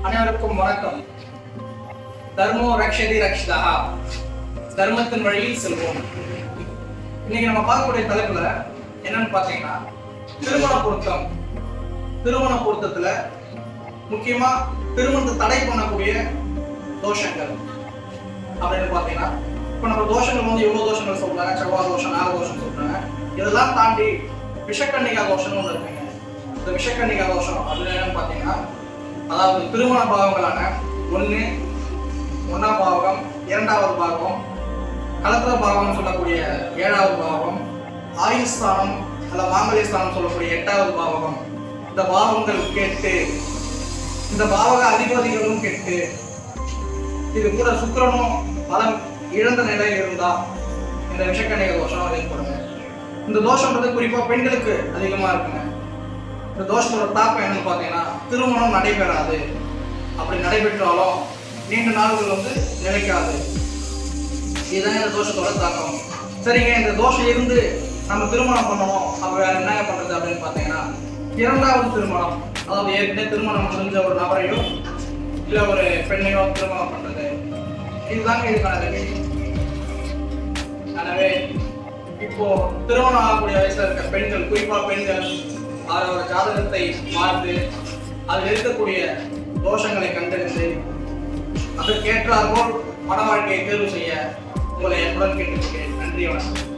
அனைவருக்கும் வணக்கம். தர்மோ ரக்ஷதி ரக்ஷதா, தர்மத்தின் வழியில் செல்வோம். இன்னைக்கு நம்ம பார்க்கக்கூடிய தலைப்புல என்னன்னு பாத்தீங்கன்னா திருமண பொருத்தத்துல முக்கியமா திருமணத்தை தடை பண்ணக்கூடிய தோஷங்கள் அப்படின்னு பாத்தீங்கன்னா, இப்ப நம்ம தோஷங்கள் வந்து எவ்வளவு தோஷங்கள் சொல்றாங்க, செவ்வாய் தோஷம், நாக தோஷம் சொல்றாங்க. இதெல்லாம் தாண்டி விஷக்கன்னிகா தோஷம்னு ஒன்று இருக்குங்க. இந்த விஷக்கன்னிகா தோஷம் அப்படின்னு என்னன்னு பாத்தீங்கன்னா, அதாவது திருமண பாவங்களான ஒன்னாம் பாவகம், இரண்டாவது பாவகம், கலத்திர பாவம் சொல்லக்கூடிய 7வது பாவகம், ஆயுஸ்தானம் அல்ல மாங்கல்யஸ்தானம் சொல்லக்கூடிய 8வது பாவகம், இந்த பாவங்கள் கெட்டு, இந்த பாவக அதிபதிகளும் கெட்டு, இது கூட சுக்கிரனும் பலம் இழந்த நிலையில் இருந்தா இந்த விஷக்கன்னிக தோஷம் ஏற்படுங்க. இந்த தோஷம்ன்றது குறிப்பா பெண்களுக்கு அதிகமா இருக்குங்க. இந்த தோஷத்தோட தாக்கம் என்னன்னு பாத்தீங்கன்னா, திருமணம் நடைபெறாது, அப்படி நடைபெற்றாலும் நீண்ட நாள்கள் வந்து நிலைக்காது. இதுதான் இந்த தோஷத்தோட தாக்கம். சரிங்க, இந்த தோஷம் இருந்து நம்ம திருமணம் பண்ணணும், அப்ப வேற என்ன பண்றது அப்படின்னு பாத்தீங்கன்னா, 2வது திருமணம், அதாவது ஏற்கனவே திருமணம் முடிஞ்ச ஒரு நபரையோ இல்ல ஒரு பெண்ணையோ திருமணம் பண்றது, இதுதாங்க இதுக்கான ரெமெடி. எனவே இப்போ திருமணம் ஆகக்கூடிய வயசுல இருக்க பெண்கள், குறிப்பா பெண்கள் அவரோட ஜாதகத்தை பார்த்து அதில் இருக்கக்கூடிய தோஷங்களை கண்டறிந்து அதற்கேற்றாற்போல் மன வாழ்க்கையை தேர்வு செய்ய உங்களை என்னுடன் கேட்டுக்கொள்கிறேன். நன்றி, வணக்கம்.